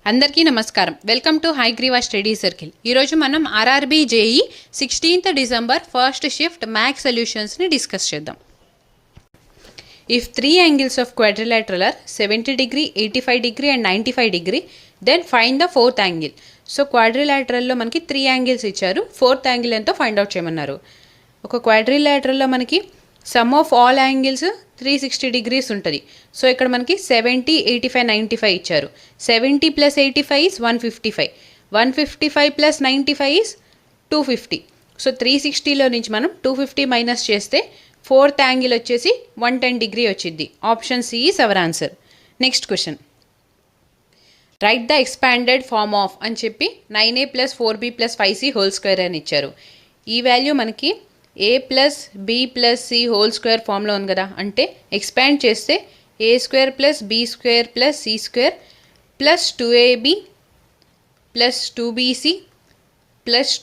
అందరికీ నమస్కారం. Welcome to Hayagriva study circle. ఈరోజు మనం RRB JE 16th December first shift maths సొల్యూషన్స్ని డిస్కస్ చేద్దాం. If three angles of quadrilateral are 70 degree, 85 degree and 95 degree, then find the fourth angle. So క్వాడ్రిలేటరల్లో మనకి 3 angles ఇచ్చారు. Fourth angle ఎంతో find out చేయమన్నారు. ఒక క్వాడ్రిలేటరల్లో మనకి sum of all angles 360 degrees ఉంటుంది. సో ఇక్కడ మనకి 70, 85, 95 ఇచ్చారు. 70 + 85 is 155. 155 + 95 is 250. సో 360లో నుంచి మనం 250 మైనస్ చేస్తే ఫోర్త్ యాంగిల్ వచ్చేసి 110 degree వచ్చింది. Option c is our answer. Next question, write the expanded form of అని చెప్పి 9a + 4b + 5c² అని ఇచ్చారు. ఈ వాల్యూ మనకి a + b + c హోల్² ఫామ్లో ఉంది కదా, అంటే ఎక్స్పాండ్ చేస్తే a² + b² + c² + 2ab + 2bc +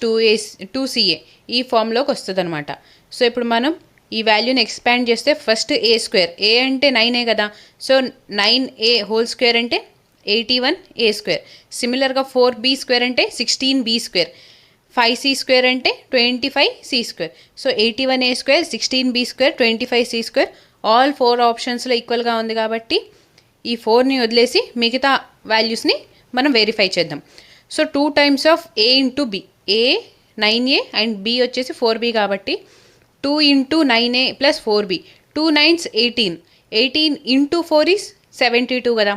2ca ఈ ఫామ్లోకి వస్తుంది అనమాట. సో ఇప్పుడు మనం ఈ వాల్యూని ఎక్స్పాండ్ చేస్తే ఫస్ట్ a² a అంటే 9a కదా, సో 9a హోల్² అంటే 81a². సిమిలర్గా 4b² అంటే 16b², 5c² అంటే 25c². So 81a², 16b², 25c² all 4 ఆప్షన్స్లో ఈక్వల్గా ఉంది కాబట్టి ఈ 4ని వదిలేసి మిగతా వాల్యూస్ని మనం వెరిఫై చేద్దాం. So 2 times of a into b, a 9a and b వచ్చేసి 4b కాబట్టి 2 × 9a + 4b, 2 9s 18, 18 × 4 is 72 కదా,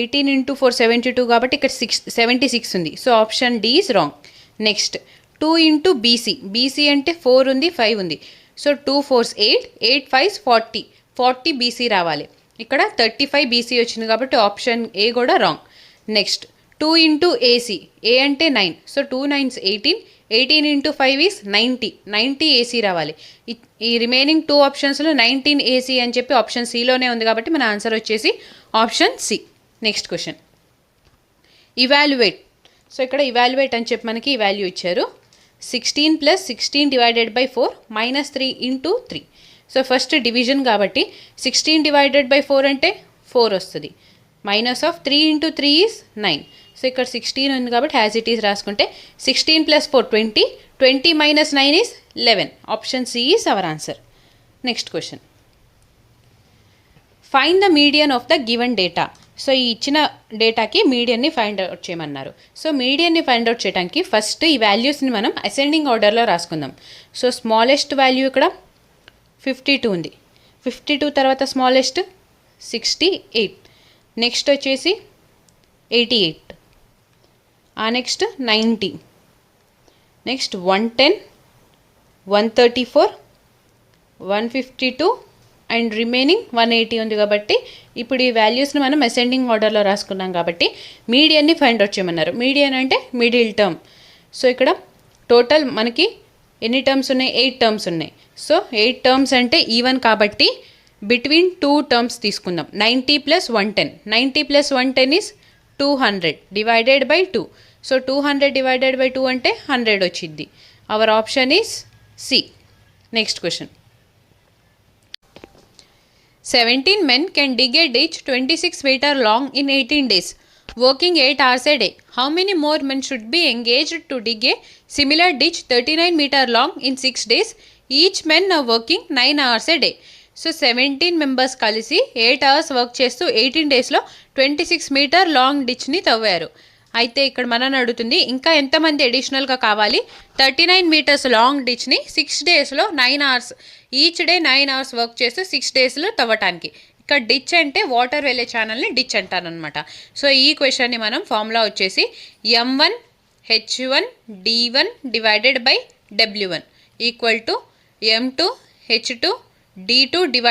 18 × 4 72 కాబట్టి ఇక్కడ 76 ఉంది. So option D is wrong. Next 2 × bc, bc అంటే 4 ఉంది, 5 ఉంది. సో 2 4s 8, 8 5s 40, 40 bc రావాలి. ఇక్కడ 35 bc వచ్చింది కాబట్టి ఆప్షన్ ఏ కూడా రాంగ్. నెక్స్ట్ 2 × ac, a అంటే 9, సో 2 9s 18, 18 × 5 is 90, 90 ac రావాలి. ఈ రిమైనింగ్ 2 ఆప్షన్స్లో 19 ac అని చెప్పి ఆప్షన్ సిలోనే ఉంది కాబట్టి మన ఆన్సర్ వచ్చేసి option C. Next question, evaluate. So ఇక్కడ ఇవాల్యుయేట్ అని చెప్పి మనకి ఈ వాల్యూ ఇచ్చారు. 16 + 16 / 4 -3 × 3. సో ఫస్ట్ డివిజన్ కాబట్టి 16 / 4 అంటే 4 వస్తుంది. Minus of 3 × 3 is 9. సో ఇక్కడ 16 ఉంది కాబట్టి హ్యాజ్ ఇట్ ఈస్ రాసుకుంటే 16 + 4 20, 20 - 9 is 11. Option c is our answer. Next question, find the median of the given data. So ఈ ఇచ్చిన డేటాకి మీడియన్ని ఫైండ్ అవుట్ చేయమన్నారు. సో మీడియన్ని ఫైండ్ అవుట్ చేయడానికి ఫస్ట్ ఈ వాల్యూస్ని మనం అసెండింగ్ ఆర్డర్లో రాసుకుందాం. సో స్మాలెస్ట్ వాల్యూ ఇక్కడ 52 ఉంది. 52 తర్వాత స్మాలెస్ట్ 68, నెక్స్ట్ వచ్చేసి 88, ఆ నెక్స్ట్ 90, నెక్స్ట్ 110, 134, 152 అండ్ రిమైనింగ్ 180 ఉంది కాబట్టి ఇప్పుడు ఈ వాల్యూస్ని మనం అసెండింగ్ ఆర్డర్లో రాసుకున్నాం కాబట్టి మీడియన్ని ఫైండ్ అవుట్ చేయమన్నారు. మీడియన్ అంటే మిడిల్ టర్మ్. సో ఇక్కడ టోటల్ మనకి ఎన్ని టర్మ్స్ ఉన్నాయి? 8 టర్మ్స్ ఉన్నాయి. సో 8 టర్మ్స్ అంటే ఈవెన్ కాబట్టి బిట్వీన్ 2 టర్మ్స్ తీసుకుందాం. 90 + 110, 90 + 110 is 200 / 2. సో 200 / 2 అంటే 100 వచ్చింది. Our option is c. Next question, 17 men can dig a ditch 26 meter long in 18 days, working 8 hours a day. How many more men should be engaged to dig a similar ditch 39 meter long in 6 days? Each men are working 9 hours a day. So 17 members కలిసి 8 hours work చేస్తూ 18 daysలో 26 meter long డిచ్ని తవ్వారు. అయితే ఇక్కడ మనని అడుగుతుంది ఇంకా ఎంతమంది అడిషనల్గా కావాలి 39 meters లాంగ్ డిచ్ని 6 daysలో 9 hours, each day 9 hours work చేస్తూ 6 daysలో తవ్వటానికి. ఇక్కడ డిచ్ అంటే వాటర్ వెళ్ళే ఛానల్ని డిచ్ అంటారనమాట. సో ఈ క్వశ్చన్ని మనం ఫార్ములా వచ్చేసి m1 h1 d1 / w1 = m2 h2 d2 /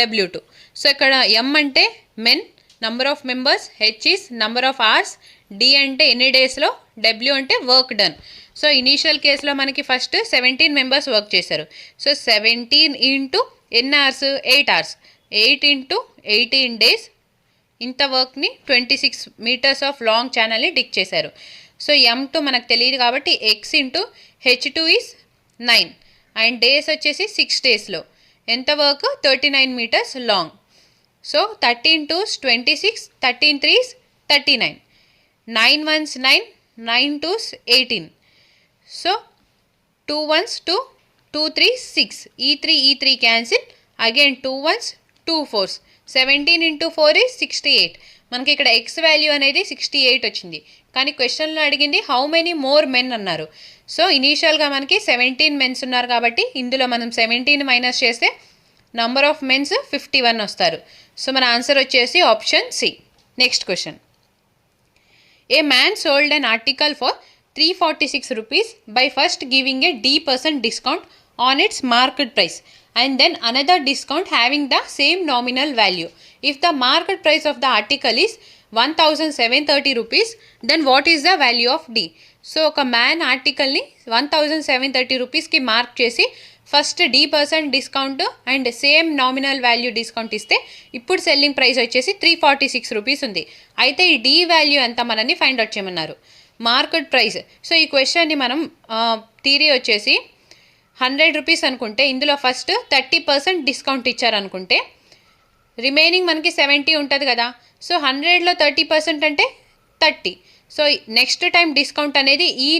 w2. So ఇక్కడ m అంటే men, number of members, h is number of hours, d అంటే ఎన్ని డేస్లో, డబ్ల్యూ అంటే వర్క్ డన్. సో ఇనీషియల్ కేసులో మనకి ఫస్ట్ 17 మెంబర్స్ వర్క్ చేశారు. సో 17 × ఎన్ని అవర్స్? 8 hours, 8 × 18 days ఇంత వర్క్ని 26 meters ఆఫ్ లాంగ్ ఛానల్ని డిక్ చేశారు. సో m2 మనకు తెలియదు కాబట్టి x × h2 is 9 and days వచ్చేసి 6 daysలో ఎంత work? 39 meters long. So 13 2s 26, 13 3s 39. 9 ones 9, 9 twos 18. So 2 ones 2, 2 3s 6. E3 cancel. Again 2 ones 2 4s. 17 into 4 is 68. మనకి ఇక్కడ ఎక్స్ వాల్యూ అనేది 68 వచ్చింది. కానీ క్వశ్చన్లో అడిగింది హౌ మెనీ మోర్ మెన్ అన్నారు. సో ఇనీషియల్గా మనకి 17 మెన్స్ ఉన్నారు కాబట్టి ఇందులో మనం 17 మైనస్ చేస్తే నంబర్ ఆఫ్ మెన్స్ 51 వస్తారు. సో మన ఆన్సర్ వచ్చేసి option C. Next question. A man sold an article for 346 rupees by first giving a D% discount on its market price and then another discount having the same nominal value. If the market price of the article is 1730 rupees, then what is the value of D? So ఒక man ఆర్టికల్ని 1730 రూపీస్కి mark చేసి first D% discount and same nominal value discount ఇస్తే ఇప్పుడు selling price వచ్చేసి 346 rupees ఉంది. అయితే ఈ D value ఎంత మనని ఫైండ్ అవుట్ చేయమన్నారు. Market price. సో ఈ క్వశ్చన్ని మనం థియరీ వచ్చేసి 100 రూపీస్ అనుకుంటే ఇందులో ఫస్ట్ 30% డిస్కౌంట్ ఇచ్చారనుకుంటే రిమైనింగ్ మనకి 70 ఉంటుంది కదా. సో 100లో 30% అంటే 30. సో నెక్స్ట్ టైం డిస్కౌంట్ అనేది ఈ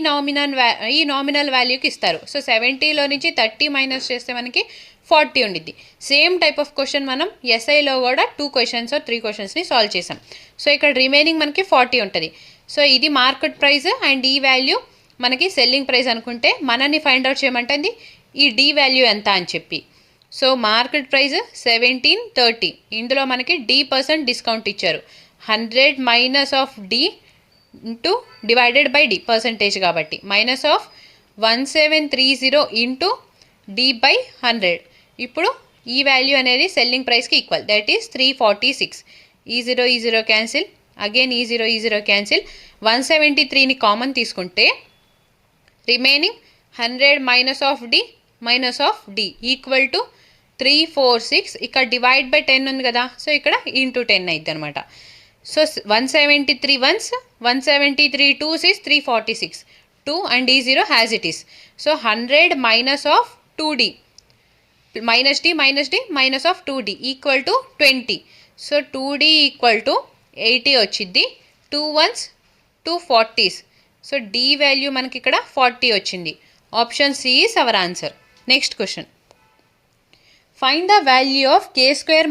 నామినల్ వాల్యూకి ఇస్తారు. సో 70లో నుంచి 30 మైనస్ చేస్తే మనకి 40 ఉండిద్ది. సేమ్ టైప్ ఆఫ్ క్వశ్చన్ మనం ఎస్ఐలో కూడా 2 క్వశ్చన్స్ 3 క్వశ్చన్స్ని సాల్వ్ చేసాం. సో ఇక్కడ రిమైనింగ్ మనకి 40 ఉంటుంది. సో ఇది మార్కెట్ ప్రైస్ అండ్ ఈ వాల్యూ మనకి సెల్లింగ్ ప్రైస్ అనుకుంటే మనని ఫైండ్ అవుట్ చేయమంటుంది ఈ D వాల్యూ ఎంత అని చెప్పి. సో మార్కెట్ ప్రైస్ 1730, ఇందులో మనకి D% డిస్కౌంట్ ఇచ్చారు. 100 minus of D into divided by D percentage కాబట్టి minus of 1730 into D by 100. ఇప్పుడు ఈ వాల్యూ అనేది సెల్లింగ్ ప్రైస్కి ఈక్వల్, దట్ ఈస్ 346. ఈ జీరో క్యాన్సిల్, అగైన్ ఈ జీరో క్యాన్సిల్. 173ని కామన్ తీసుకుంటే remaining 100 minus of D equal to 346. ఇక్కడ డివైడ్ బై 10 ఉంది కదా, సో ఇక్కడ ఇంటూ 10 అయింది అనమాట. So 173 once, 173 2s is 346. 2 and D0 as it is. So 100 minus of 2D minus D minus of 2D equal to 20. So 2D equal to 80 వచ్చింది. 2 ones 2 40s. So D value మనకి ఇక్కడ 40 వచ్చింది. Option c is our answer. Next question. Find the value of k²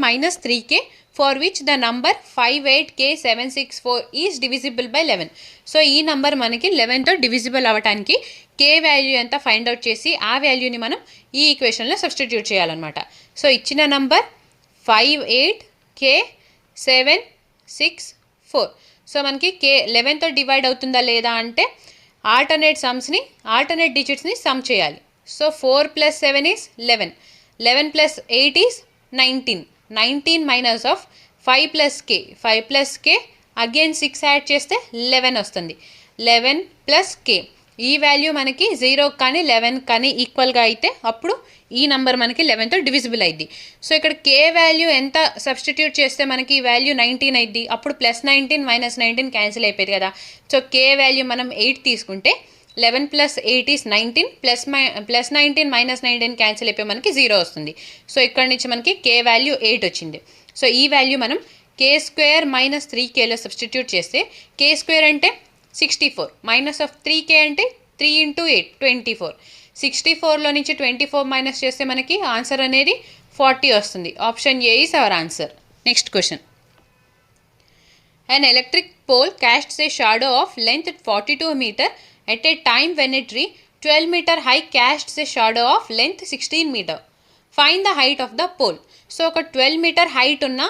minus 3k for which the number 58k764 is divisible by 11. So ఈ number మనకి 11తో divisible అవ్వడానికి k value ఎంత find out చేసి ఆ వాల్యూని మనం ఈ ఈక్వేషన్లో సబ్స్టిట్యూట్ చేయాలన్నమాట. సో ఇచ్చిన నంబర్ 58k764. సో మనకి k 11తో డివైడ్ అవుతుందా లేదా అంటే ఆల్టర్నేట్ డిజిట్స్ని సమ్ చేయాలి. So 4 + 7 is 11. 11 + 8 is 19. 19 minus of 5 + k again 6 add చేస్తే 11 వస్తుంది. 11 + k ఈ వాల్యూ మనకి 0 కానీ 11 కానీ ఈక్వల్గా అయితే అప్పుడు ఈ నంబర్ మనకి 11తో డివిజిబుల్ అయింది. సో ఇక్కడ k వాల్యూ ఎంత సబ్స్టిట్యూట్ చేస్తే మనకి ఈ వాల్యూ 19 అయింది. అప్పుడు +19 - 19 క్యాన్సిల్ అయిపోయింది కదా. సో k వాల్యూ మనం 8 తీసుకుంటే 11 + 8 is 19, +19 - 19 క్యాన్సిల్ అయిపోయి మనకి 0 వస్తుంది. సో ఇక్కడ నుంచి మనకి k వాల్యూ 8 వచ్చింది. సో ఈ వాల్యూ మనం k² మైనస్ 3kలో సబ్స్టిట్యూట్ చేస్తే k² అంటే 64 మైనస్ ఆఫ్ 3k అంటే 3 × 8 24. 64లో నుంచి 24 మైనస్ చేస్తే మనకి ఆన్సర్ అనేది 40 వస్తుంది. Option A is our answer. Next question. An electric pole casts a shadow of length 42 meter at a time when a tree 12 meter high casts a shadow of length 16 meter. Find the height of the pole. So ఒక 12 meter height ఉన్న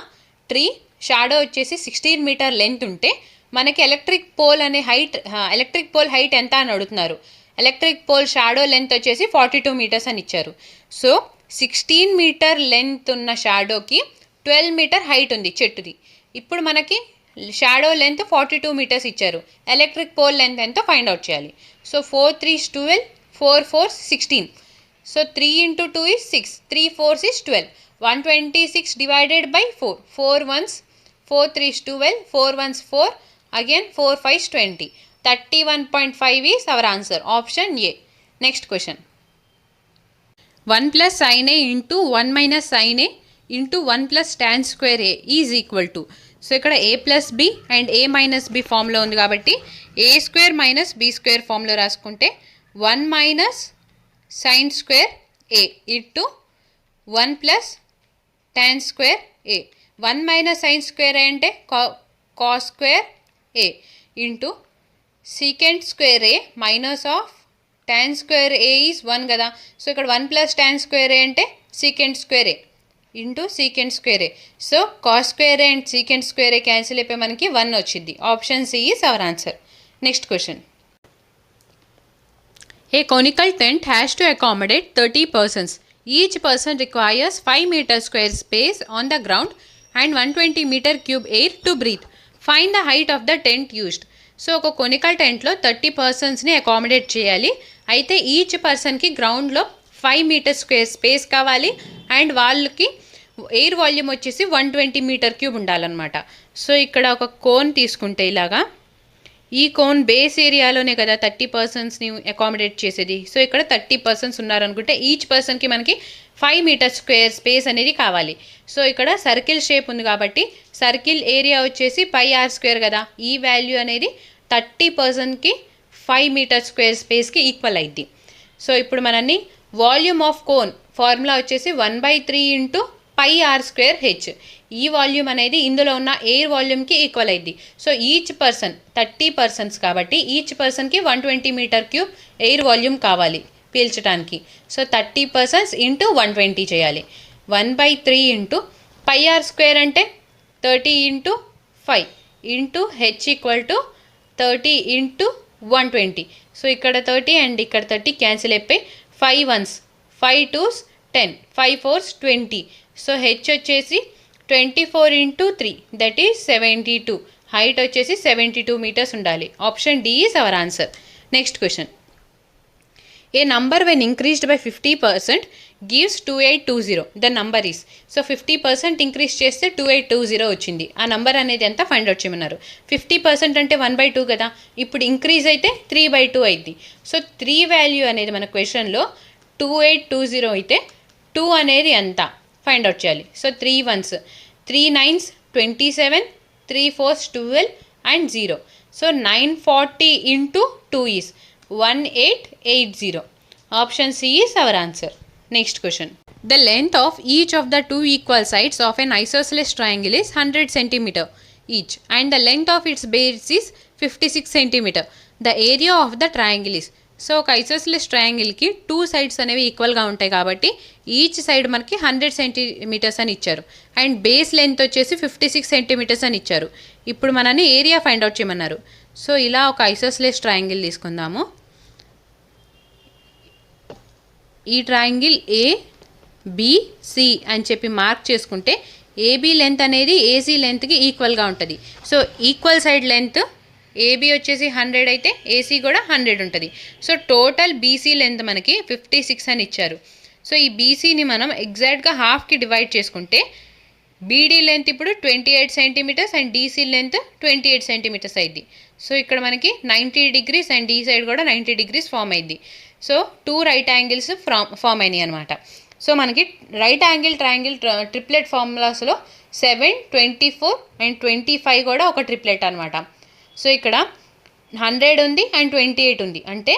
tree shadow వచ్చేసి 16 meter length ఉంటే మనకి electric pole height ఎంత అని అడుగుతున్నారు. Electric pole shadow length వచ్చేసి 42 meters అని ఇచ్చారు. సో 16 meter లెంత్ ఉన్న షాడోకి 12 meter హైట్ ఉంది చెట్టుది. ఇప్పుడు మనకి షాడో లెంత్ 42 meters ఇచ్చారు. ఎలక్ట్రిక్ పోల్ లెంత్ ఎంతో ఫైండ్ అవుట్ చేయాలి. So 4 3 12, 4 4 16. So 3 × 2 is 6, 3 4 is 12. 126 divided by 4. 4 ones 4 3 12, 4 ones 4, again 4 5 20. 31.5 is our answer. Option A. Next question. 1 + sin A into 1 - sin A into 1 + tan² A is equal to so ఇక్కడ a plus b and a minus b ఫామ్లో ఉంది కాబట్టి a square minus b square ఫామ్లో రాసుకుంటే 1 minus sine square a into 1 plus tan square a. 1 minus sine square a అంటే cos square a into secant square a minus of tan square a is 1 కదా. So ఇక్కడ 1 plus tan square a అంటే secant square a into secant square a. So cos square a and secant square a cancel అయిపోయి మనకి 1 వచ్చింది. Option c is our answer. Next question. A conical tent has to accommodate 30 persons. Each person requires 5 meter square space on the ground and 120 meter cube air to breathe. Find the height of the tent used. So ఒక conical టెంట్లో 30 పర్సన్స్ని accommodate చేయాలి. అయితే each పర్సన్కి గ్రౌండ్లో 5 metre square space కావాలి and వాళ్ళకి air volume వచ్చేసి 120 metre cube ఉండాలన్నమాట. So ఇక్కడ ఒక కోన్ తీసుకుంటే ఇలాగా, ఈ కోన్ బేస్ ఏరియాలోనే కదా 30 పర్సన్స్ని అకామిడేట్ చేసేది. సో ఇక్కడ 30 పర్సన్స్ ఉన్నారనుకుంటే ఈచ్ పర్సన్కి మనకి 5 మీటర్ స్క్వేర్ స్పేస్ అనేది కావాలి. సో ఇక్కడ సర్కిల్ షేప్ ఉంది కాబట్టి సర్కిల్ ఏరియా వచ్చేసి πr² కదా. ఈ వాల్యూ అనేది 30 పర్సన్కి 5 మీటర్ స్క్వేర్ స్పేస్కి ఈక్వల్ అయింది. సో ఇప్పుడు మనని వాల్యూమ్ ఆఫ్ కోన్ ఫార్ములా వచ్చేసి 1/3 ఇంటూ πr²h. ఈ వాల్యూమ్ అనేది ఇందులో ఉన్న ఎయిర్ వాల్యూమ్కి ఈక్వల్ అయింది. సో ఈచ్ పర్సన్ 30 పర్సన్స్ కాబట్టి ఈచ్ పర్సన్కి 120 మీటర్ క్యూబ్ ఎయిర్ వాల్యూమ్ కావాలి పీల్చడానికి. సో 30 పర్సన్స్ ఇంటూ 120 చేయాలి. 1/3 ఇంటూ πr² అంటే 30 into 5 into h equal to 30 into 120. So ఇక్కడ 30 అండ్ ఇక్కడ 30 క్యాన్సిల్ అయిపోయి 5 1s 5 2s 10 5 4s 20. So H వచ్చేసి 24 ఇంటూ 3 దట్ ఈజ్ 72. హైట్ వచ్చేసి 72 మీటర్స్ ఉండాలి. Option D is our answer. Next question. A number when increased by 50% gives 2820. The number is. So 50% increase చేస్తే 2820 వచ్చింది. ఆ number అనేది ఎంత ఫైండ్ అవుట్ చేయమన్నారు. 50% అంటే 1/2 కదా. ఇప్పుడు ఇంక్రీజ్ అయితే 3/2 అయింది. సో 3 వాల్యూ అనేది మన క్వశ్చన్లో 2820 అయితే 2 అనేది ఎంత ఫైండ్ అవుట్ చేయాలి. So 3 1s 3 9s 27 3 4s 12 and 0. So 940 into 2 is 1880. Option c is our answer. Next question. The length of each of the 2 equal sides of an isosceles triangle is 100 centimeter each and the length of its base is 56 centimeter. The area of the triangle is. So ఒక isosceles ట్రయాంగిల్కి 2 sides అనేవి ఈక్వల్గా ఉంటాయి కాబట్టి each side మనకి 100 centimeters అని ఇచ్చారు and base length వచ్చేసి 56 centimeters అని ఇచ్చారు. ఇప్పుడు మనని ఏరియా ఫైండ్ అవుట్ చేయమన్నారు. సో ఇలా ఒక ఐసోసెలస్ ట్రయాంగిల్ తీసుకుందాము. ఈ ట్రయాంగిల్ ఏబిసి అని చెప్పి మార్క్ చేసుకుంటే ఏబీ లెంత్ అనేది ఏసీ లెంత్కి ఈక్వల్గా ఉంటుంది. So equal side length AB వచ్చేసి 100 అయితే ఏసీ కూడా 100 ఉంటుంది. సో టోటల్ బీసీ లెంత్ మనకి 56 అని ఇచ్చారు. సో ఈ బీసీని మనం ఎగ్జాక్ట్గా హాఫ్కి డివైడ్ చేసుకుంటే బీడీ లెంత్ ఇప్పుడు 28 centimeters and DC length 28 centimeters అయింది. సో ఇక్కడ మనకి 90 degrees అండ్ ఈ సైడ్ కూడా 90 degrees ఫామ్ అయింది. సో 2 రైట్ యాంగిల్స్ ఫామ్ అయినాయి అనమాట. సో మనకి రైట్ యాంగిల్ ట్రయాంగిల్ ట్రిప్లెట్ ఫార్ములాస్లో 7 24 అండ్ 25 కూడా ఒక ట్రిప్లెట్ అనమాట. సో ఇక్కడ 100 ఉంది అండ్ 28 ఉంది అంటే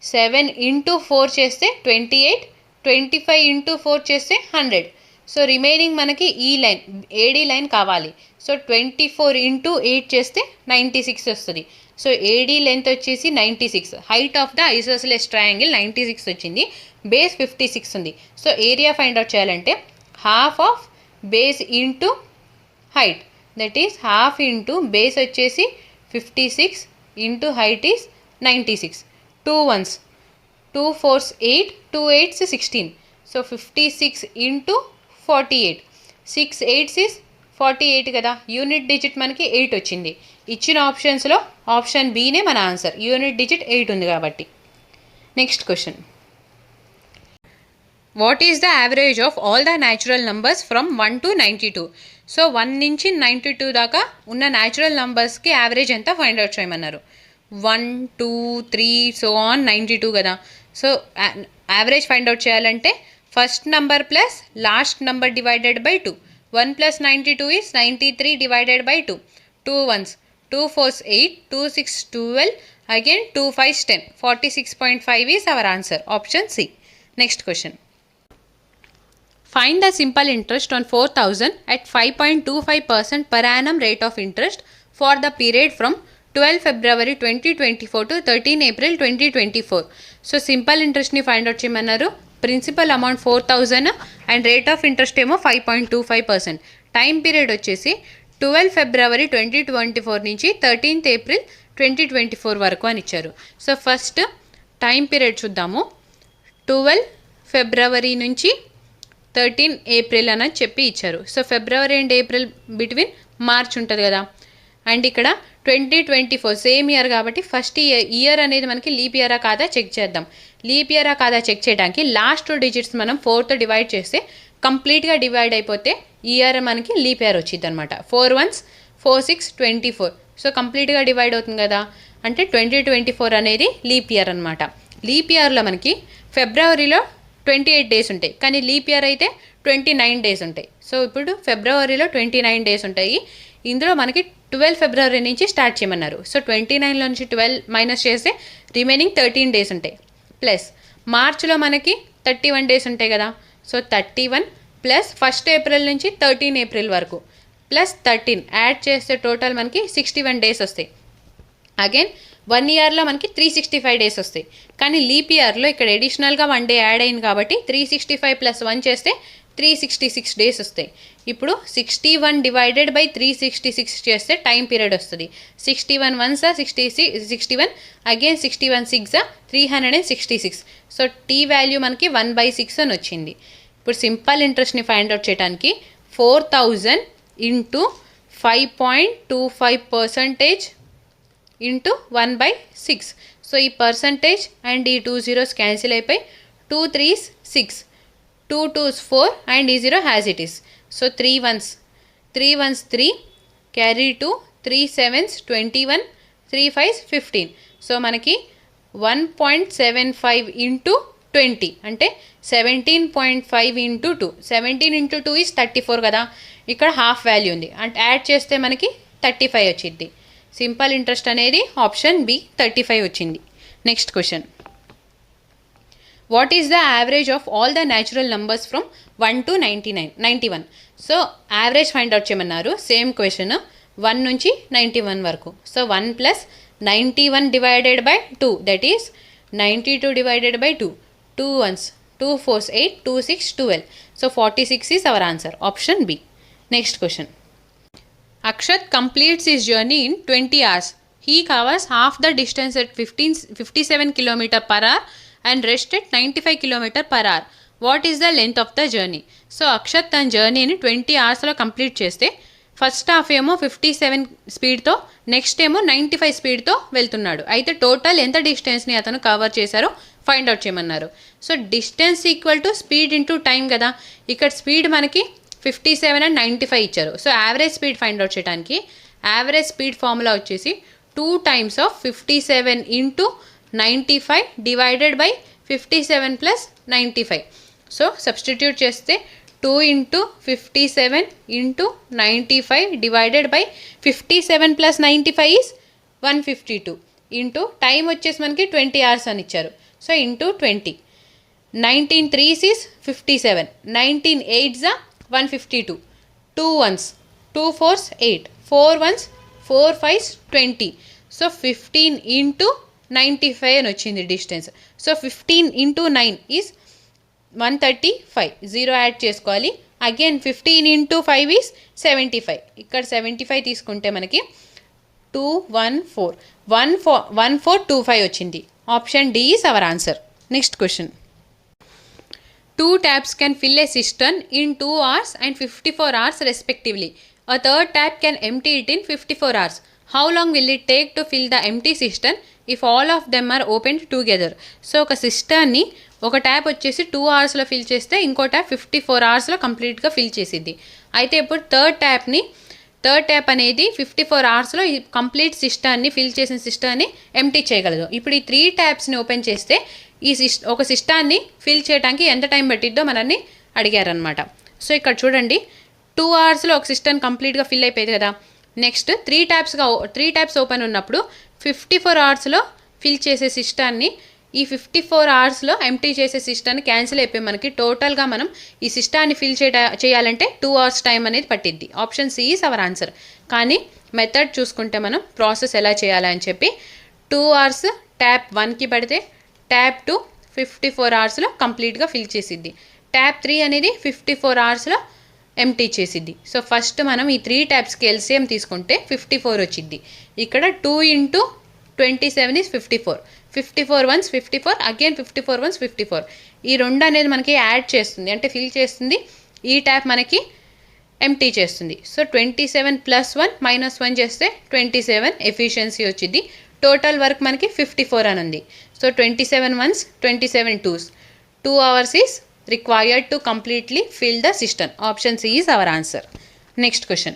7 ఇంటూ 4 చేస్తే 28 25 ఇంటూ 4 చేస్తే 100. సో రిమైనింగ్ మనకి ఈ లైన్ ఏడీ లైన్ కావాలి. సో 24 ఇంటూ 8 చేస్తే 96 వస్తుంది. సో ఏడీ లెంత్ వచ్చేసి 96. Height of the isosceles triangle 96 వచ్చింది. బేస్ 56 ఉంది. సో ఏరియా ఫైండ్ అవుట్ చేయాలంటే half of base into height that is half into base వచ్చేసి 56 into height is 96. 2 1s 2 4s 8 2 8s 16. So 56 into 48 6 8s is 48 కదా. Unit digit మనకి 8 వచ్చింది. ఇచ్చిన ఆప్షన్స్లో option బీనే మన ఆన్సర్. యూనిట్ డిజిట్ 8 ఉంది కాబట్టి. Next question. What is the average of all the natural numbers from 1 to 92? So 1 నుంచి 92 దాకా ఉన్న న్యాచురల్ నంబర్స్కి యావరేజ్ ఎంత ఫైండ్ అవుట్ చేయమన్నారు. 1 2 3 సో ఆన్ 92 కదా. సో యావరేజ్ ఫైండ్ అవుట్ చేయాలంటే first number plus last number divided by 2. 1 plus 92 is 93 divided by 2. 2 ones, 2 fours 8, 2 6 12, again 2 5s 10. 46.5 is our answer. Option C. Next question. Find the simple interest on 4,000 at 5.25% per annum rate of interest for the period from 12 February 2024 to 13 April 2024. So simple interest ni find out cheyమన్నారు. Principal amount 4,000 and rate of interest ఏమో 5.25%. Time period వచ్చేసి 12 ఫిబ్రవరి 2024 నుంచి 13th April 2024 వరకు అని ఇచ్చారు. So first time period చూద్దాము. 12 ఫిబ్రవరి నుంచి 13 April అని చెప్పి ఇచ్చారు. So February and April between March ఉంటుంది కదా. అండ్ ఇక్కడ 2024 సేమ్ ఇయర్ కాబట్టి ఫస్ట్ ఇయర్ అనేది మనకి లీప్ ఇయరా కాదా చెక్ చేద్దాం. లీప్ ఇయరా కాదా చెక్ చేయడానికి లాస్ట్ 2 డిజిట్స్ మనం 4తో డివైడ్ చేస్తే కంప్లీట్గా డివైడ్ అయిపోతే ఇయర్ మనకి లీప్ ఇయర్ వచ్చింది అనమాట. 4 1s 4 6 24. సో కంప్లీట్గా డివైడ్ అవుతుంది కదా, అంటే 2024 అనేది లీప్ ఇయర్ అనమాట. లీప్ ఇయర్లో మనకి ఫిబ్రవరిలో 28 డేస్ ఉంటాయి, కానీ లీప్ ఇయర్ అయితే 29 డేస్ ఉంటాయి. సో ఇప్పుడు ఫిబ్రవరిలో 29 డేస్ ఉంటాయి. ఇందులో మనకి 12 ఫిబ్రవరి నుంచి స్టార్ట్ చేయమన్నారు. సో 29లో నుంచి 12 మైనస్ చేస్తే రిమైనింగ్ 13 డేస్ ఉంటాయి. ప్లస్ మార్చ్లో మనకి 31 డేస్ ఉంటాయి కదా. సో 31 ప్లస్ 1 ఏప్రిల్ నుంచి 13 ఏప్రిల్ వరకు ప్లస్ 13 యాడ్ చేస్తే టోటల్ మనకి 61 డేస్ వస్తాయి. అగైన్ 1 ఇయర్లో మనకి 365 డేస్ వస్తాయి. కానీ లీప్ ఇయర్లో ఇక్కడ అడిషనల్గా 1 డే యాడ్ అయింది కాబట్టి 365 ప్లస్ 1 చేస్తే 366 డేస్ వస్తాయి. ఇప్పుడు 61 డివైడెడ్ బై 366 చేస్తే టైం పీరియడ్ వస్తుంది. 61 1s 61, again 61 6 366. So tea value మనకి 1/6 అని వచ్చింది. ఇప్పుడు సింపుల్ ఇంట్రెస్ట్ని ఫైండ్ అవుట్ చేయడానికి 4,000 ఇంటూ 5.25% ఇంటూ 1/6. సో ఈ పర్సంటేజ్ అండ్ ఈ 2 zeros క్యాన్సిల్ అయిపోయి 2 3s 6, 2 2s 4 and ఈ 0 has it is. So 3 1s 3, carry 2, 3 7s 21, 3 5s 15. So మనకి 1.75 ఇంటూ 20 అంటే 17.5 ఇంటూ 2. 17 ఇంటూ 2 is 34 కదా. ఇక్కడ హాఫ్ వాల్యూ ఉంది అంటే యాడ్ చేస్తే మనకి 35 వచ్చింది. సింపుల్ ఇంట్రెస్ట్ అనేది ఆప్షన్ బి 35 వచ్చింది. Next question. What is the average of all the natural numbers from 1 to 91? So average find out చేయమన్నారు. సేమ్ క్వశ్చన్ 1 నుంచి 91 వరకు. So 1 plus 91 divided by 2 that is 92 divided by 2. 2 1s 2 4s 8, 2 6 12. So 46 is our answer. Option B. Next question. Akshat completes his journey in 20 hours. He covers half the distance at 57 km per hour and rest at 95 km per hour. What is the length of the journey? So Akshat తన జర్నీని 20 అవర్స్లో complete చేస్తే first half ఏమో 57 స్పీడ్తో, next ఏమో 95 స్పీడ్తో వెళ్తున్నాడు. అయితే టోటల్ ఎంత డిస్టెన్స్ని అతను కవర్ చేశారో ఫైండ్ అవుట్ చేయమన్నారు. So distance equal to speed into time కదా. ఇక్కడ స్పీడ్ మనకి 57 and 95 ఇచ్చారు. So average speed find out చేయడానికి యావరేజ్ స్పీడ్ ఫార్ములా వచ్చేసి 2 times of 57 into 95 divided by 57 plus 95. So substitute చేస్తే 2 into 57 into 95 divided by 57 plus 95 is 152 into time వచ్చేసి మనకి 20 hours అని ఇచ్చారు. So into 20. 19 3s is 57, 19 8s 152, 2 1s 2 4s 8, 4 1s 4 5s 20. So 15 into 95 అని వచ్చింది distance. So 15 into 9 is 135. 0 add చేసుకోవాలి. Again 15 into 5 is 75. ఇక్కడ 75 తీసుకుంటే మనకి 1425 వచ్చింది. Option D is our answer. Next question. 2 taps can fill a cistern in 2 hours and 54 hours respectively. A third tap can empty it in 54 hours. How long will it take to fill the empty cistern if all of them are opened together? So ఒక సిస్టర్ని ఒక tap వచ్చేసి 2 అవర్స్లో fill చేస్తే ఇంకో tap 54 అవర్స్లో కంప్లీట్గా fill చేసిద్ది. అయితే ఇప్పుడు థర్డ్ ట్యాప్ అనేది 54 అవర్స్లో ఈ కంప్లీట్ సిస్టర్ని ఫిల్ చేసిన సిస్టర్ని ఎంటీ చేయగలదు. ఇప్పుడు ఈ 3 ట్యాప్స్ని ఓపెన్ చేస్తే ఒక సిస్టాన్ని ఫిల్ చేయడానికి ఎంత టైం పట్టిద్దో మనల్ని అడిగారనమాట. సో ఇక్కడ చూడండి, 2 అవర్స్లో ఒక సిస్టమ్ కంప్లీట్గా ఫిల్ అయిపోయేది కదా. నెక్స్ట్ 3 ట్యాప్స్ ఓపెన్ ఉన్నప్పుడు 54 అవర్స్లో ఫిల్ చేసే సిస్టాన్ని ఈ 54 అవర్స్లో ఎంటీ చేసే సిస్టాన్ని క్యాన్సిల్ అయిపోయి మనకి టోటల్గా మనం ఈ సిస్టాన్ని ఫిల్ చేయాలంటే 2 అవర్స్ టైం అనేది పట్టిద్ది. Option c is our answer. కానీ మెథడ్ చూసుకుంటే మనం ప్రాసెస్ ఎలా చేయాలని చెప్పి 2 అవర్స్ ట్యాప్ 1కి పడితే ట్యాప్ 2 54 అవర్స్లో కంప్లీట్గా ఫిల్ చేసిద్ది. ట్యాప్ 3 అనేది 54 అవర్స్లో ఎంటీ చేసిద్ది. సో ఫస్ట్ మనం ఈ 3 ట్యాప్స్కి ఎల్సిఎం తీసుకుంటే 54 వచ్చిద్ది. ఇక్కడ 2 into 27 is 54. 54 once 54, again 54 once 54. ఈ రెండు అనేది మనకి యాడ్ చేస్తుంది, అంటే ఫిల్ చేస్తుంది. ఈ ట్యాప్ మనకి ఎంటీ చేస్తుంది. సో 27 ప్లస్ 1 మైనస్ 1 చేస్తే 27 ఎఫిషియన్సీ వచ్చింది. టోటల్ వర్క్ మనకి 54 అని ఉంది. So 27 once 27 twos 2 hours is required to completely fill the cistern. Option C is our answer. Next question.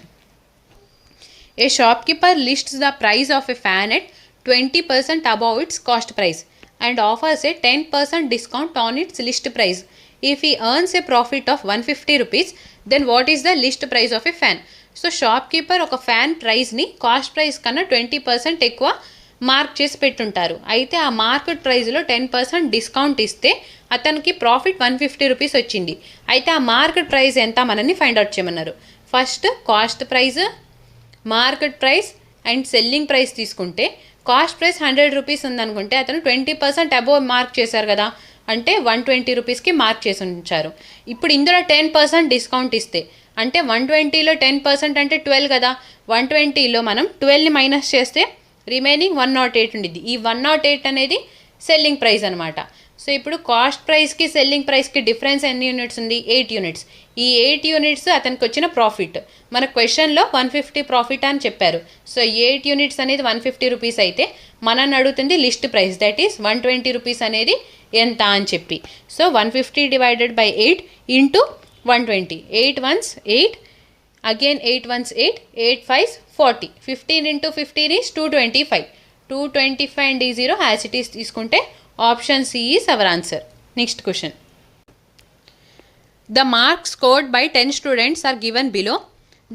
A shopkeeper lists the price of a fan at 20% above its cost price and offers a 10% discount on its list price. If he earns a profit of 150 rupees, then what is the list price of a fan? So shopkeeper ఒక fan ప్రైస్ని cost price కన్నా 20% ఎక్కువ mark చేసి పెట్టుంటారు. అయితే ఆ market ప్రైస్లో 10% discount ఇస్తే అతనికి profit 150 rupees వచ్చింది. అయితే ఆ మార్కెట్ ప్రైస్ ఎంత మనని ఫైండ్ అవుట్ చేయమన్నారు. First cost price, market price and selling price తీసుకుంటే కాస్ట్ ప్రైస్ 100 రూపీస్ ఉందనుకుంటే అతను 20% అబోవ్ మార్క్ చేశారు కదా, అంటే 120 రూపీస్కి మార్క్ చేసి ఉంచారు. ఇప్పుడు ఇందులో 10% డిస్కౌంట్ ఇస్తే అంటే 120లో 10% అంటే 12 కదా. 120లో మనం 12ని మైనస్ చేస్తే రిమైనింగ్ 108 ఉండిద్ది. ఈ 108 అనేది సెల్లింగ్ ప్రైస్ అనమాట. సో ఇప్పుడు కాస్ట్ ప్రైస్కి సెల్లింగ్ ప్రైస్కి డిఫరెన్స్ ఎన్ని యూనిట్స్ ఉంది? 8 యూనిట్స్. ఈ 8 యూనిట్స్ అతనికి వచ్చిన ప్రాఫిట్. మన క్వశ్చన్లో 150 ప్రాఫిట్ అని చెప్పారు. సో 8 యూనిట్స్ అనేది 150 రూపీస్ అయితే మనల్ని అడుగుతుంది list price, that is 120 rupees అనేది ఎంత అని చెప్పి. So 150 divided by 8 into 120. 8 once 8, again 8 once 8, 8 5 40. 15 into 15 is 225. 225 and ఈ 0 యాజ్ ఇట్ ఈస్ తీసుకుంటే option c is our answer. Next question. The marks scored by 10 students are given below.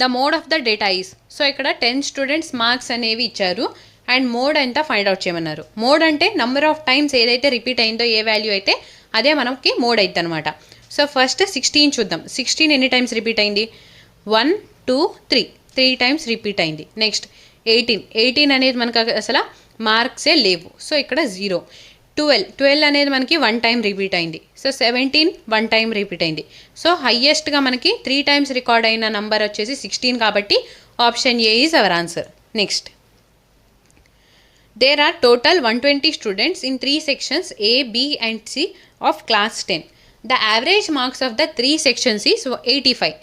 The mode of the data is. So ఇక్కడ 10 students marks అనేవి ఇచ్చారు and mode ఎంత find out చేయమన్నారు. Mode అంటే number of times ఏదైతే repeat అయిందో, ఏ value అయితే అదే మనకి మోడ్ అవుతుంది అనమాట. సో ఫస్ట్ 16 చూద్దాం. 16 ఎన్ని టైమ్స్ రిపీట్ అయింది? 1 2 3 టైమ్స్ రిపీట్ అయింది. నెక్స్ట్ 18 అనేది మనకు అసలు మార్క్సే లేవు. సో ఇక్కడ 0. 12 అనేది మనకి 1 టైం రిపీట్ అయింది. సో 17 1 టైం రిపీట్ అయింది. సో హయ్యెస్ట్గా మనకి 3 టైమ్స్ రికార్డ్ అయిన నంబర్ వచ్చేసి 16 కాబట్టి option A is our answer. Next. There are total 120 students in 3 sections A, B and C of class 10. The average marks of the 3 sections is 85.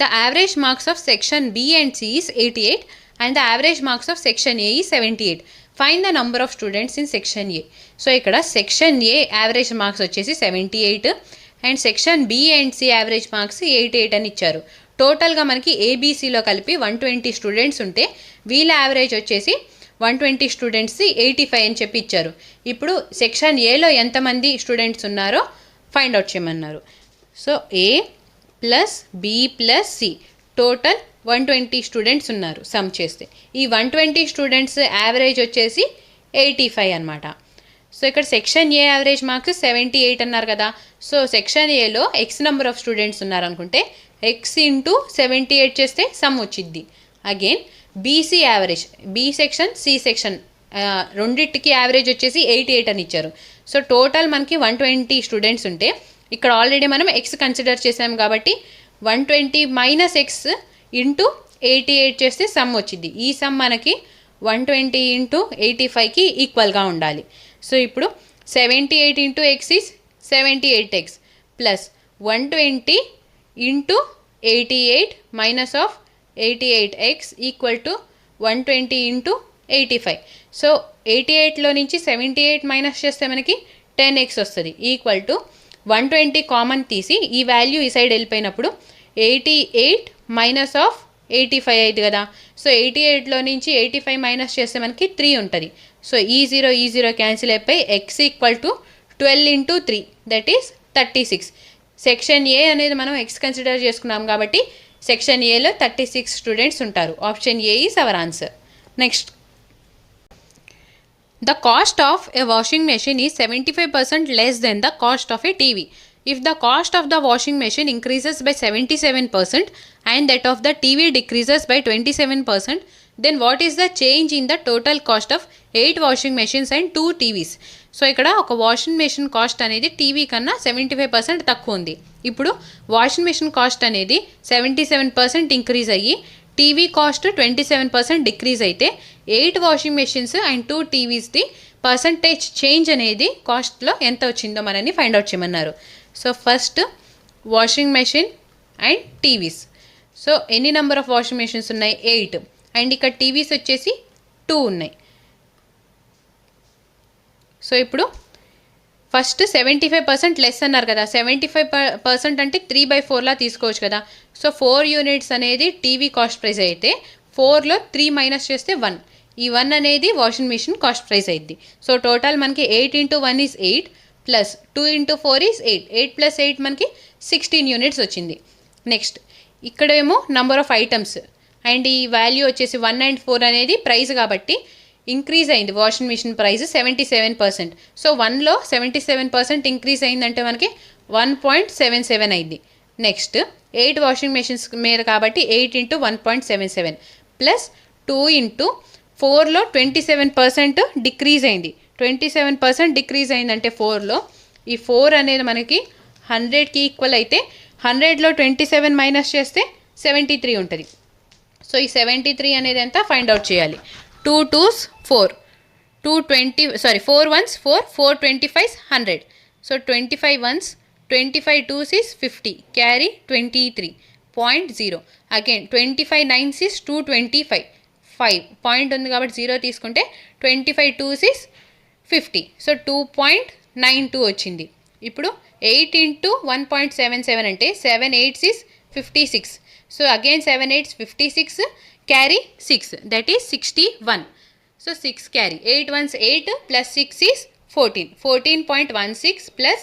The average marks of section B and C is 88 and the average marks of section A is 78. Find the number of students in section A. So ఇక్కడ section A average marks వచ్చేసి 78 and section B and C average marks 88 అని ఇచ్చారు. టోటల్గా మనకి ABCలో కలిపి 120 students ఉంటే వీళ్ళ average వచ్చేసి 120 స్టూడెంట్స్ 85 అని చెప్పి ఇచ్చారు. ఇప్పుడు సెక్షన్ ఏలో ఎంతమంది స్టూడెంట్స్ ఉన్నారో ఫైండ్ అవుట్ చేయమన్నారు. So A plus B plus C total 120 students ఉన్నారు సమ్ చేస్తే. ఈ 120 స్టూడెంట్స్ యావరేజ్ వచ్చేసి 85 అనమాట. సో ఇక్కడ సెక్షన్ ఏ యావరేజ్ మార్క్స్ 78 అన్నారు కదా. సో సెక్షన్ ఏలో ఎక్స్ నెంబర్ ఆఫ్ స్టూడెంట్స్ ఉన్నారనుకుంటే ఎక్స్ ఇంటూ 78 చేస్తే సమ్ వచ్చిద్ది. Again BC average, B section C section రెండింటికి యావరేజ్ వచ్చేసి 88 అని ఇచ్చారు. సో టోటల్ మనకి 120 స్టూడెంట్స్ ఉంటే ఇక్కడ ఆల్రెడీ మనం ఎక్స్ కన్సిడర్ చేసాం కాబట్టి 120 మైనస్ ఎక్స్ ఇంటూ 88 చేస్తే సమ్ వచ్చింది. ఈ సమ్ మనకి 120 ఇంటూ 85కి ఈక్వల్గా ఉండాలి. సో ఇప్పుడు 78 ఇంటూ x is 78x plus 120 into 88 minus of 88x equal to 120 into 85. So 88లో నుంచి 78 మైనస్ చేస్తే మనకి 10x వస్తుంది ఈక్వల్ టు 120 కామన్ తీసి ఈ వాల్యూ ఈ సైడ్ వెళ్ళిపోయినప్పుడు 88 మైనస్ ఆఫ్ 85 అయింది కదా. సో 88లో నుంచి 85 మైనస్ చేస్తే మనకి 3 ఉంటుంది. సో ఈ 0 క్యాన్సిల్ అయిపోయి x equal to 12 into 3 that is 36. Section ఏ అనేది మనం ఎక్స్ కన్సిడర్ చేసుకున్నాం కాబట్టి సెక్షన్ ఏలో 36 స్టూడెంట్స్ ఉంటారు. Option A is our answer. Next, the cost of a washing machine is 75% less than the cost of a TV. If the cost of the washing machine increases by 77% and that of the TV decreases by 27%, then what is the change in the total cost of 8 washing machines and 2 TVs? So ఇక్కడ ఒక washing machine cost అనేది TV కన్నా 75% తక్కువ ఉంది. ఇప్పుడు washing machine cost అనేది 77% increase అయ్యి TV cost 27% decrease అయితే 8 వాషింగ్ మెషిన్స్ అండ్ 2 టీవీస్ది పర్సంటేజ్ చేంజ్ అనేది కాస్ట్లో ఎంత వచ్చిందో మనని ఫైండ్ అవుట్ చేయమన్నారు. So first washing machine and TVs. So ఎన్ని నెంబర్ ఆఫ్ వాషింగ్ మెషిన్స్ ఉన్నాయి? 8. అండ్ ఇక్కడ టీవీస్ వచ్చేసి 2 ఉన్నాయి. సో ఇప్పుడు ఫస్ట్ 75% లెస్ అన్నారు కదా, 75% అంటే 3/4లా తీసుకోవచ్చు కదా. సో 4 యూనిట్స్ అనేది టీవీ కాస్ట్ ప్రైస్ అయితే 4లో 3 మైనస్ చేస్తే 1. ఈ 1 అనేది వాషింగ్ మిషన్ కాస్ట్ ప్రైస్ అయింది. సో టోటల్ మనకి 8 × 1 ఈజ్ 8 ప్లస్ 2 × 4 ఈజ్ 8. 8 + 8 మనకి 16 యూనిట్స్ వచ్చింది. నెక్స్ట్ ఇక్కడేమో నంబర్ ఆఫ్ ఐటమ్స్ అండ్ ఈ వాల్యూ వచ్చేసి 1 and 4 అనేది ప్రైస్ కాబట్టి ఇంక్రీజ్ అయింది వాషింగ్ మిషన్ ప్రైస్ 77%. సో 1లో 77% ఇంక్రీజ్ అయిందంటే మనకి 1.77 అయింది. నెక్స్ట్ 8 వాషింగ్ మెషిన్స్ మీద కాబట్టి 8 × 1.77 ప్లస్ 2 × 4లో 27% డిక్రీజ్ అయింది. 27% డిక్రీజ్ అయిందంటే 4లో ఈ 4 అనేది మనకి 100కి ఈక్వల్ అయితే 100లో 27 మైనస్ చేస్తే 73 ఉంటుంది. సో ఈ 73 అనేది ఎంత ఫైండ్ అవుట్ చేయాలి. 2 2s 4, 4 1s 4, 4 25s 100. So 25 1s, 25 2s is 50, carry 23.0. Again 25 9s is 225, 5 point ఉంది కాబట్టి 0 తీసుకుంటే 25 2s is 50. సో 2.92 వచ్చింది. ఇప్పుడు 8 × 1.77 అంటే 7 8s is 56. So again 7 8s 56, carry 6, that is 61. So 6 carry, 8 1s 8 plus 6 is 14, 14.16 plus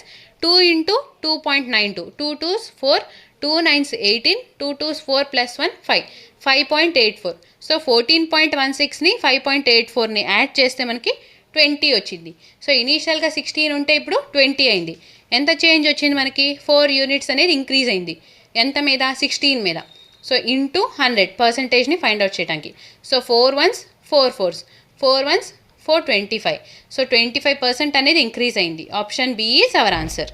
2 × 2.92, 2 2s 4, 2 9s 18, 2 2s 4 plus 1 5, 5.84. So 14.16ని 5.84ని add చేస్తే మనకి 20 వచ్చింది. So ఇనీషియల్గా 16 ఉంటే ఇప్పుడు 20 అయింది. ఎంత చేంజ్ వచ్చింది మనకి? 4 యూనిట్స్ అనేది ఇంక్రీజ్ అయింది. ఎంత మీద? 16 మీద. సో ఇంటూ 100 పర్సంటేజ్ని ఫైండ్ అవుట్ చేయడానికి. So 4 1s 4 4s, 4 1s 425. So 25% అనేది ఇంక్రీజ్ అయింది. Option b is our answer.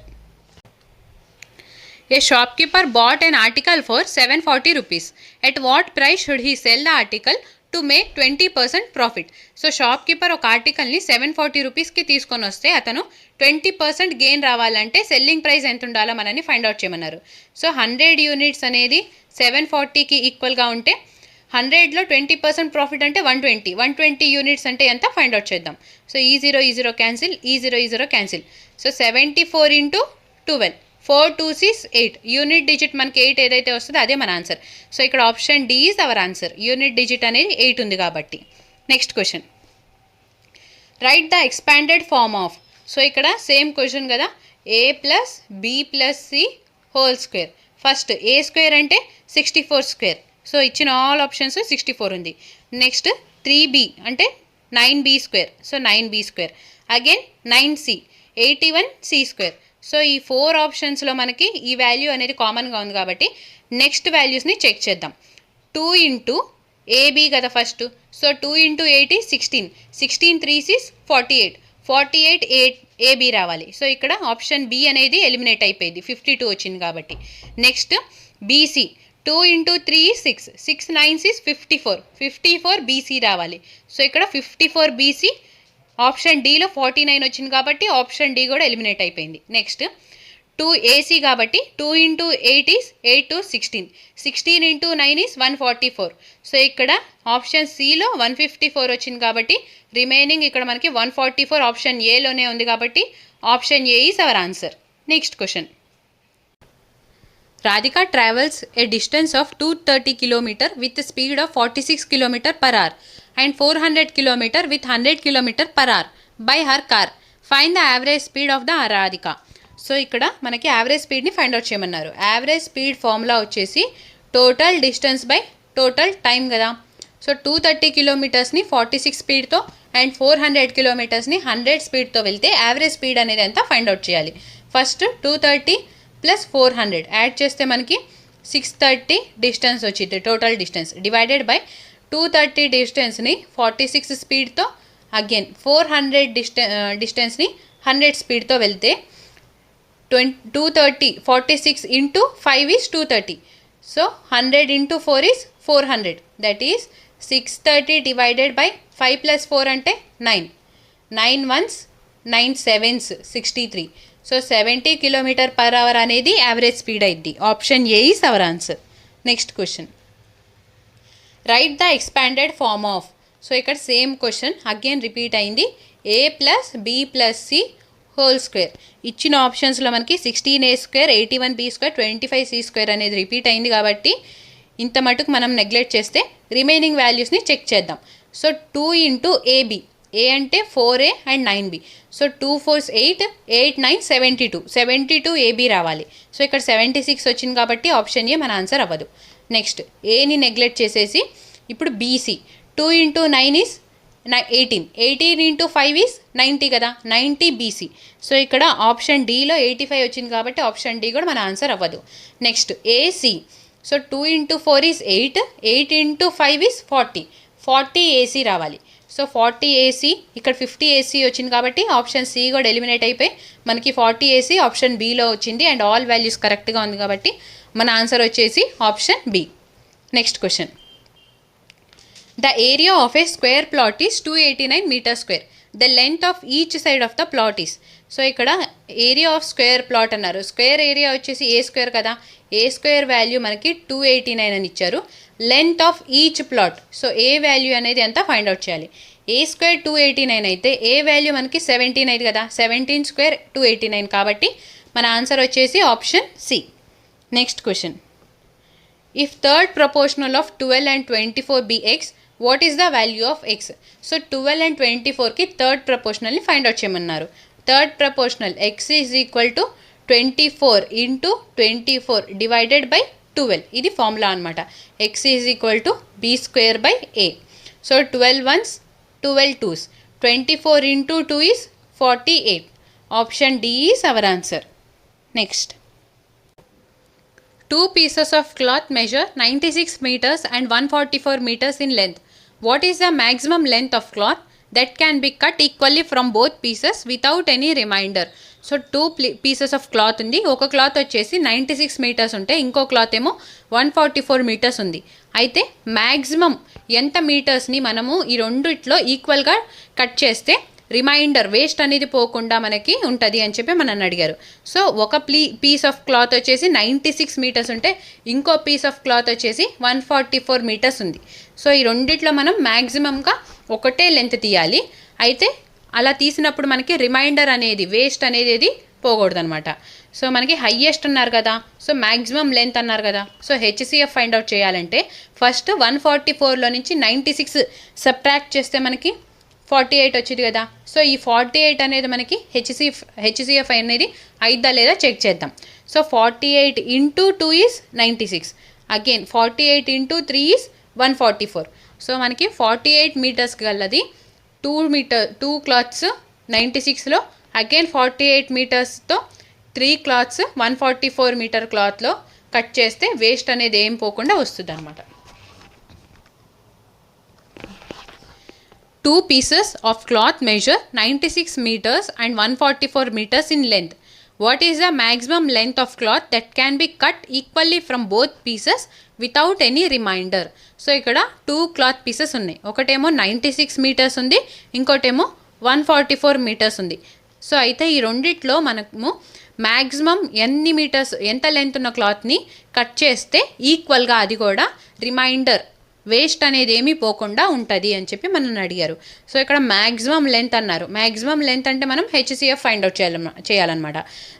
A shopkeeper bought an article for 740 rupees. At what price should he sell the article to make 20% profit? So shop keeper ఒక ఆర్టికల్ని 740 రూపీస్కి తీసుకొని వస్తే అతను 20% gain రావాలంటే selling price ఎంత ఉండాలో మనని ఫైండ్ అవుట్ చేయమన్నారు. సో 100 యూనిట్స్ అనేది 740కి ఈక్వల్గా ఉంటే 100లో 20% ప్రాఫిట్ అంటే 120. 120 యూనిట్స్ అంటే ఎంత ఫైండ్ అవుట్ చేద్దాం. సో ఈ 0 క్యాన్సిల్, ఈ 0 cancel. So 74 × 12, 4 2s is 8. Unit digit మనకి 8 ఏదైతే వస్తుందో అదే మన ఆన్సర్. సో ఇక్కడ option D is our answer. Unit digit అనేది 8 ఉంది కాబట్టి. Next question, write the expanded form of. So ఇక్కడ సేమ్ క్వశ్చన్ కదా, a + b + c whole square. First a square అంటే 64 స్క్వేర్. సో ఇచ్చిన ఆల్ ఆప్షన్స్ 64 ఉంది. నెక్స్ట్ 3b అంటే 9b square. So 9b square. Again 9c 81c square. So ఈ 4 ఆప్షన్స్లో మనకి ఈ వాల్యూ అనేది కామన్గా ఉంది కాబట్టి నెక్స్ట్ వాల్యూస్ని చెక్ చేద్దాం. 2 × ab కదా first. So 2 × 8 is 16, 16 3s is 48, 48 ab రావాలి. సో ఇక్కడ ఆప్షన్ బి అనేది ఎలిమినేట్ అయిపోయింది, 52 వచ్చింది కాబట్టి. Next bc 2 × 3 is 6, 6 9s is 54, 54 bc రావాలి. సో ఇక్కడ 54 bc, ఆప్షన్ డిలో 49 వచ్చింది కాబట్టి ఆప్షన్ డి కూడా ఎలిమినేట్ అయిపోయింది. నెక్స్ట్ 2 ac కాబట్టి 2 × 8 is 8 to 16, 16 × 9 is 144. సో ఇక్కడ ఆప్షన్ సిలో 154 వచ్చింది కాబట్టి రిమైనింగ్ ఇక్కడ మనకి 144 ఆప్షన్ ఏలోనే ఉంది కాబట్టి option A is our answer. Next question, Radhika travels a distance of 230 km with the speed of 46 km per hour and 400 km with 100 km per hour by her car. Find the average speed of the Radhika. So ఇక్కడ మనకి average స్పీడ్ని find out చేయమన్నారు. Average speed formula వచ్చేసి total distance by total time కదా. So 230 కిలోమీటర్స్ని 46 స్పీడ్తో and 400 కిలోమీటర్స్ని 100 స్పీడ్తో వెళ్తే యావరేజ్ స్పీడ్ అనేది ఎంత ఫైండ్ అవుట్ చేయాలి. ఫస్ట్ 230 ప్లస్ 400 యాడ్ చేస్తే మనకి 630 డిస్టెన్స్ వచ్చింది టోటల్ డిస్టెన్స్, డివైడెడ్ బై 230 డిస్టెన్స్ని 46 స్పీడ్తో అగైన్ 400 డిస్టెన్స్ని 100 స్పీడ్తో వెళ్తే 230 46 into 5 is 230. So 100 into 4 is 400, that is 630 divided by 5 plus 4 అంటే 9, 9 1s 9 7s 63. So 70 kilometer per hour అనేది యావరేజ్ స్పీడ్ అయింది. Option A is our answer. Next question, write the expanded form of. So ఇక్కడ same question again repeat అయింది. A plus b plus c whole square. ఇచ్చిన ఆప్షన్స్లో మనకి 16a² 81b² 25c² అనేది repeat అయింది కాబట్టి ఇంత మటుకు మనం నెగ్లెక్ట్ చేస్తే రిమైనింగ్ వాల్యూస్ని చెక్ చేద్దాం. సో 2 ఇంటూ ఏబి, ఏ అంటే 4a and 9b. So 2 4s 8, 8 9 72, 72 AB రావాలి. సో ఇక్కడ 76 వచ్చింది కాబట్టి ఆప్షన్ ఏ మన ఆన్సర్ అవ్వదు. నెక్స్ట్ ఏని నెగ్లెక్ట్ చేసేసి ఇప్పుడు BC 2 into 9 is 18, 18 into 5 is 90 కదా, 90 బీసీ. సో ఇక్కడ ఆప్షన్ డీలో 85 వచ్చింది కాబట్టి ఆప్షన్ డి కూడా మన ఆన్సర్ అవ్వదు. Next AC, so 2 into 4 is 8, 8 into 5 is 40, 40 AC రావాలి. సో 40 ఏసీ, ఇక్కడ 50 ఏసీ వచ్చింది కాబట్టి ఆప్షన్ సి కూడా ఎలిమినేట్ అయిపోయి మనకి 40 ఏసీ ఆప్షన్ బిలో వచ్చింది అండ్ ఆల్ వాల్యూస్ కరెక్ట్గా ఉంది కాబట్టి మన ఆన్సర్ వచ్చేసి option b. Next question, the area of a square plot is 289 metre square, the length of each side of the plot is. So ఇక్కడ area of square plot అన్నారు, square area వచ్చేసి a square కదా, ఏ square value మనకి 289 అని ఇచ్చారు. Length of each plot, so A value అనేది ఎంత find out చేయాలి. ఏ స్క్వేర్ 289 అయితే ఏ వాల్యూ మనకి 17 అయింది కదా, 17 స్క్వేర్ 289 కాబట్టి మన ఆన్సర్ వచ్చేసి option C. Next question, if third proportional of 12 and 24 be x, what is the value of x. So 12 and 24కి థర్డ్ ప్రపోర్షనల్ని ఫైండ్ అవుట్ చేయమన్నారు. Third proportional x is equal to 24 into 24 divided by 12, ఇది formula అనమాట. X is equal to b square by a. So 12 1s 12 2s, 24 into 2 is 48. Option D is our answer. Next, 2 pieces of cloth measure 96 meters and 144 meters in length. What is the maximum length of cloth that can be cut equally from both pieces without any remainder? So 2 pieces of cloth ఉంది. ఒక cloth వచ్చేసి 96 metres ఉంటే ఇంకో cloth ఏమో 144 metres ఉంది. అయితే maximum ఎంత మీటర్స్ని మనము ఈ రెండిట్లో ఈక్వల్గా కట్ చేస్తే రిమైండర్ వేస్ట్ అనేది పోకుండా మనకి ఉంటుంది అని చెప్పి మనల్ని అడిగారు. సో ఒక పీస్ ఆఫ్ క్లాత్ వచ్చేసి 96 మీటర్స్ ఉంటే ఇంకో పీస్ ఆఫ్ క్లాత్ వచ్చేసి 144 మీటర్స్ ఉంది. సో ఈ రెండిట్లో మనం మ్యాక్సిమంగా ఒకటే లెంత్ తీయాలి. అయితే అలా తీసినప్పుడు మనకి రిమైండర్ అనేది వేస్ట్ అనేది పోకూడదు అనమాట. సో మనకి హయ్యెస్ట్ అన్నారు కదా, సో మ్యాక్సిమం లెంత్ అన్నారు కదా. సో హెచ్సిఎఫ్ ఫైండ్ అవుట్ చేయాలంటే ఫస్ట్ 144లో నుంచి 96 సబ్ట్రాక్ట్ చేస్తే మనకి 48 వచ్చింది కదా. సో ఈ 48 అనేది మనకి హెచ్సిఎఫ్ అనేది అయిద్దా లేదా చెక్ చేద్దాం. So 48 into 2 is 96, again 48 into 3 is 144. So మనకి 48 మీటర్స్ గలది 2 క్లాత్స్ 96లో, అగైన్ 48 మీటర్స్తో 3 క్లాత్స్ 144 మీటర్ క్లాత్లో కట్ చేస్తే వేస్ట్ అనేది ఏం పోకుండా వస్తుంది అనమాట. 2 pieces of cloth measure 96 meters and 144 meters in length. What is the maximum length of cloth that can be cut equally from both pieces without any remainder? So ఇక్కడ 2 cloth pieces ఉన్నాయి. ఒకటేమో 96 metres ఉంది, ఇంకోటేమో 144 metres ఉంది. So అయితే ఈ రెండిట్లో మనము మ్యాక్సిమం ఎన్ని మీటర్స్ ఎంత లెంత్ ఉన్న క్లాత్ని కట్ చేస్తే ఈక్వల్గా అది కూడా రిమైండర్ వేస్ట్ అనేది ఏమీ పోకుండా ఉంటుంది అని చెప్పి మనల్ని అడిగారు. సో ఇక్కడ మ్యాక్సిమం లెంత్ అన్నారు. మ్యాక్సిమం లెంత్ అంటే మనం హెచ్సిఎఫ్ ఫైండ్ అవుట్ చేయాలన్నమాట.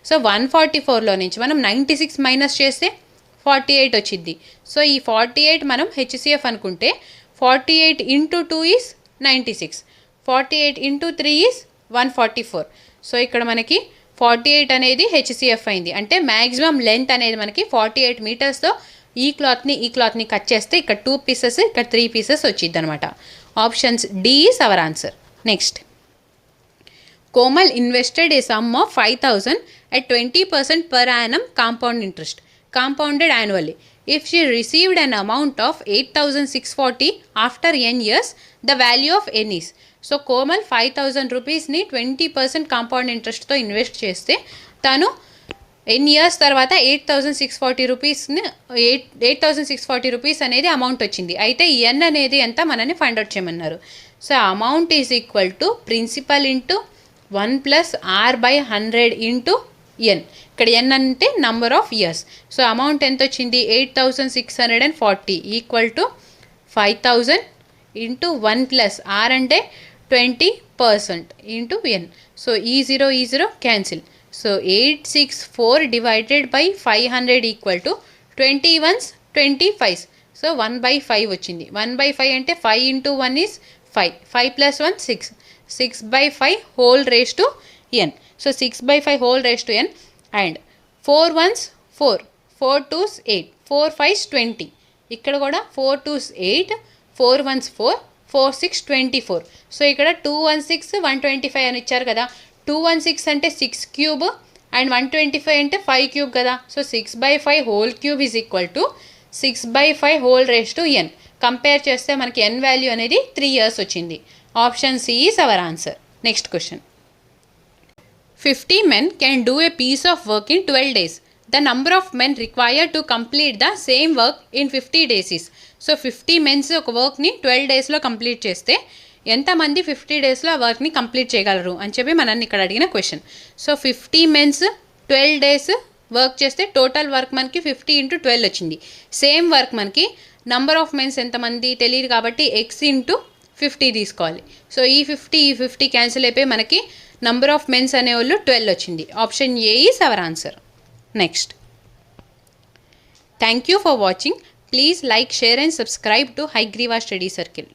సో 144లో నుంచి మనం 96 మైనస్ చేస్తే 48 వచ్చింది. సో ఈ 48 మనం హెచ్సిఎఫ్ అనుకుంటే 48 into 2 is 96, 48 into 3 is 144. So ఇక్కడ మనకి 48 అనేది హెచ్సిఎఫ్ అయింది. అంటే మ్యాక్సిమం లెంత్ అనేది మనకి 48 మీటర్స్తో ఈ క్లాత్ని కట్ చేస్తే ఇక్కడ 2 పీసెస్, ఇక్కడ 3 పీసెస్ వచ్చింది అనమాట. Options d is our answer. Next, Komal invested a sum of 5,000 at 20% per annum compound interest, compounded annually. If she received an amount of 8,640 after n years, the value of n is. So, Komal 5,000 rupeesని 20% compound ఇంట్రెస్ట్తో invest చేస్తే తను ఎన్ years తర్వాత 8,640 rupees అనేది amount వచ్చింది. అయితే ఎన్ అనేది ఎంత మనని ఫైండ్ అవుట్ చేయమన్నారు. So amount is equal to principal into 1 + r/100 into n. ఇక్కడ ఎన్ అంటే number of years. So amount ఎంత వచ్చింది? 8,640 ఈక్వల్ టు 5,000 ఇంటూ 1 + r అంటే 20% ఇంటూ ఎన్. సో ఈ 0 cancel. So 864 divided by 500 equal to 21s 25. So 1/5 వచ్చింది. 1/5 అంటే 5 into 1 is 5. 5 + 1 6. 6/5 whole raise to n. So 6/5 whole raise to n. And 4 1s 4, 4 2s 8, 4 5s 20. ఇక్కడ కూడా 4 2s 8, 4 1s 4, 4 6 24. So ఇక్కడ 216 125 అని ఇచ్చారు కదా. 216 అంటే 6 క్యూబ్ అండ్ 125 అంటే 5 క్యూబ్ కదా. So 6/5 whole cube is equal to 6/5 whole raise to n. Compare చేస్తే మనకి n వాల్యూ అనేది 3 years వచ్చింది. Option c is our answer. Next question, 50 men can do a piece of work in 12 days. The number of men required to complete the same work in 50 days is. So 50 mens ఒక వర్క్ని 12 daysలో complete చేస్తే ఎంతమంది 50 daysలో ఆ వర్క్ని complete చేయగలరు అని చెప్పి మనల్ని ఇక్కడ అడిగిన question. So 50 mens 12 days work చేస్తే టోటల్ వర్క్ మనకి 50 × 12 వచ్చింది. సేమ్ వర్క్ మనకి నంబర్ ఆఫ్ మెన్స్ ఎంతమంది తెలియదు కాబట్టి x × 50 తీసుకోవాలి. సో ఈ 50 క్యాన్సిల్ అయిపోయి మనకి నంబర్ ఆఫ్ మెన్స్ అనేవాళ్ళు 12 వచ్చింది. Option A is our answer. Next, thank you for watching. Please like, share and subscribe to Hayagriva study circle.